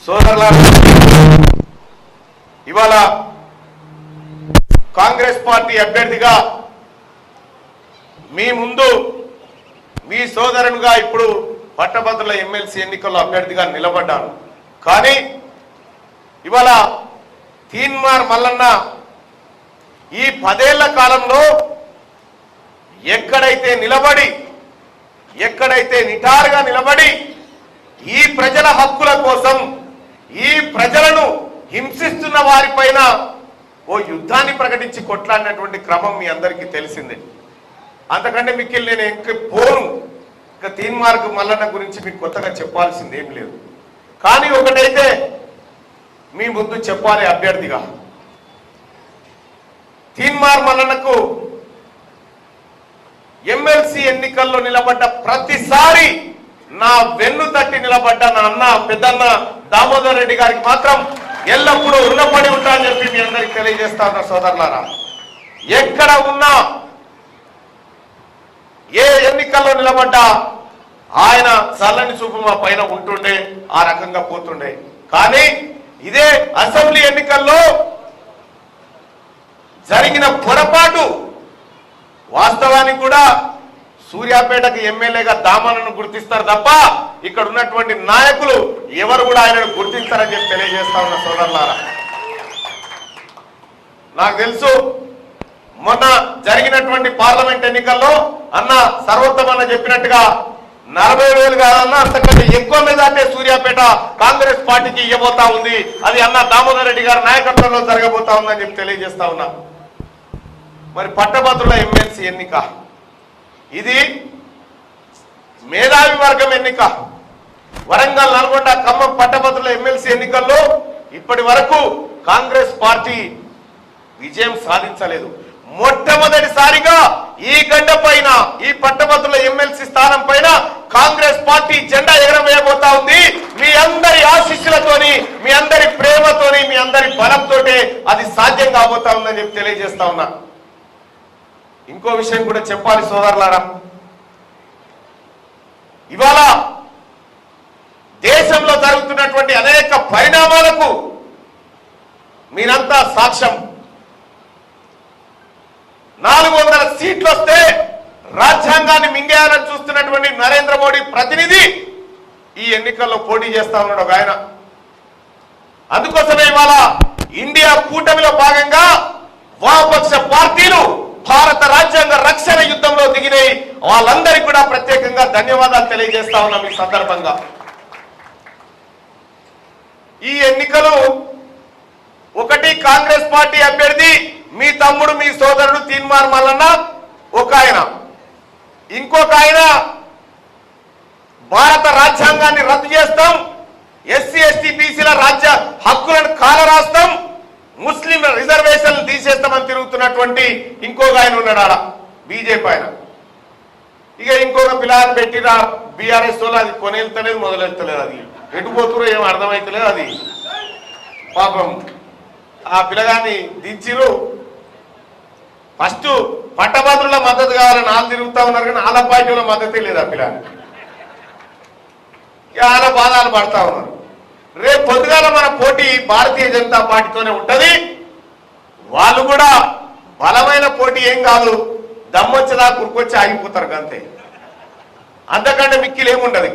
సోదరులారా, ఇవాళ కాంగ్రెస్ పార్టీ అభ్యర్థిగా మీ ముందు మీ సోదరునిగా ఇప్పుడు పట్టభద్రుల ఎమ్మెల్సీ ఎన్నికల్లో అభ్యర్థిగా నిలబడ్డాను. కానీ ఇవాళ తీన్మార్ మల్లన్న ఈ 10 ఏళ్ల కాలంలో ఎక్కడైతే నిటారుగా నిలబడి ఈ ప్రజల హక్కుల కోసం ఈ ప్రజలను హింసిస్తున్న వారిపైన ఓ యుద్ధాన్ని ప్రకటించి కొట్లాడినటువంటి క్రమం మీ అందరికీ తెలిసిందే. అంతకంటే మిక్కిలి నేను పోను. ఇంకా తీన్మార్ మల్లన్న గురించి మీకు కొత్తగా చెప్పాల్సింది ఏం లేదు. కానీ ఒకటైతే మీ ముందు చెప్పాలి, అభ్యర్థిగా తీన్మార్ మల్లన్నకు ఎమ్మెల్సీ ఎన్నికల్లో నిలబడ్డ ప్రతిసారి నా వెన్ను తట్టి నిలబడ్డ నా అన్న పెద్దన్న దామోదర్ రెడ్డి గారికి మాత్రం ఎల్లప్పుడూ రుణపడి ఉంటానని చెప్పి మీ అందరికి తెలియజేస్తా ఉన్నా. సోదరులారా, ఎక్కడ ఉన్నా ఏ ఎన్నికల్లో నిలబడ్డా ఆయన చల్లని చూపు మా పైన ఉంటుండే, ఆ రకంగా పోతుండే. కానీ ఇదే అసెంబ్లీ ఎన్నికల్లో జరిగిన పొరపాటు వాస్తవానికి కూడా సూర్యాపేటకు ఎమ్మెల్యేగా దామన్నను గుర్తిస్తారు తప్ప ఇక్కడ ఉన్నటువంటి నాయకులు ఎవరు కూడా ఆయనను గుర్తించారని చెప్పి తెలియజేస్తా ఉన్న సోదరులారా, నాకు తెలుసు మొన్న జరిగినటువంటి పార్లమెంట్ ఎన్నికల్లో అన్న సర్వోత్తమన్న చెప్పినట్టుగా 40,000 కాదన్నా అంతకంటే ఎక్కువ మెజార్టీ సూర్యాపేట కాంగ్రెస్ పార్టీకి ఇవ్వబోతా ఉంది. అది అన్న దామోదర్ రెడ్డి గారి నాయకత్వంలో జరగబోతా ఉందని చెప్పి తెలియజేస్తా ఉన్నా. మరి పట్టభద్రుల ఎమ్మెల్సీ ఎన్నిక ఇది మేధావి వర్గం ఎన్నిక. వరంగల్, నల్గొండ, ఖమ్మం పట్టభద్రుల ఎమ్మెల్సీ ఎన్నికల్లో ఇప్పటి వరకు కాంగ్రెస్ పార్టీ విజయం సాధించలేదు. మొట్టమొదటిసారిగా ఈ గడ్డ పైన ఈ పట్టభద్రుల ఎమ్మెల్సీ స్థానం పైన కాంగ్రెస్ పార్టీ జెండా ఎగరవేయబోతా ఉంది. మీ అందరి ఆశీస్సులతోని, మీ అందరి ప్రేమతోని, మీ అందరి బలంతోటే అది సాధ్యం కాబోతా ఉందని చెప్పి తెలియజేస్తా ఉన్నా. ఇంకో విషయం కూడా చెప్పాలి సోదరులారా, ఇవాళ దేశంలో జరుగుతున్నటువంటి అనేక పరిణామాలకు మీరంతా సాక్ష్యం. 400 సీట్లు వస్తే రాజ్యాంగాన్ని మింగేయాలని చూస్తున్నటువంటి నరేంద్ర మోడీ ప్రతినిధి ఈ ఎన్నికల్లో పోటీ చేస్తా ఉన్నాడు ఒక ఆయన. అందుకోసమే ఇవాళ ఇండియా కూటమిలో భాగంగా వామపక్ష పార్టీలు భారత రాజ్యాంగ రక్షణ యుద్ధంలో దిగినాయి. వాళ్ళందరికీ కూడా ప్రత్యేకంగా ధన్యవాదాలు తెలియజేస్తా ఉన్నాం ఈ సందర్భంగా. ఈ ఎన్నికలు ఒకటి కాంగ్రెస్ పార్టీ అభ్యర్థి మీ తమ్ముడు, మీ సోదరుడు తీన్మార్ మల్లన్న ఒక ఆయన, ఇంకొక ఆయన భారత రాజ్యాంగాన్ని రద్దు చేస్తాం, ఎస్సీ ఎస్టీ బీసీల రాజ్య హక్కులను కాలరాస్తాం, ముస్లిం రిజర్వేషన్లు తీసేస్తామని తిరుగుతున్నటువంటి ఇంకొక ఆయన ఉన్నాడు ఆడ బీజేపీ ఆయన. ఇక ఇంకొక పిల్లని పెట్టిన బీఆర్ఎస్ వాళ్ళు అది కొనేళ్తలేదు, మొదలెత్తలేదు. అది ఎటుపోతురో ఏం అర్థమైతలేదు. అది పాపం ఆ పిల్లగాన్ని దించిరు. ఫస్ట్ పట్టభద్రుల మద్దతు కావాలని వాళ్ళు తిరుగుతా ఉన్నారు, కానీ వాళ్ళ పార్టీల మద్దతే లేదు ఆ పిల్లని. వాళ్ళ బాధాలు పడతా ఉన్నారు. రేపు పొద్దుగాల మన పోటీ భారతీయ జనతా పార్టీతోనే ఉంటది. వాళ్ళు కూడా బలమైన పోటీ ఏం కాదు, దమ్మొచ్చదా కురుకొచ్చి ఆగిపోతారు అంతే, అంతకంటే మిక్కిలు ఏముంటది.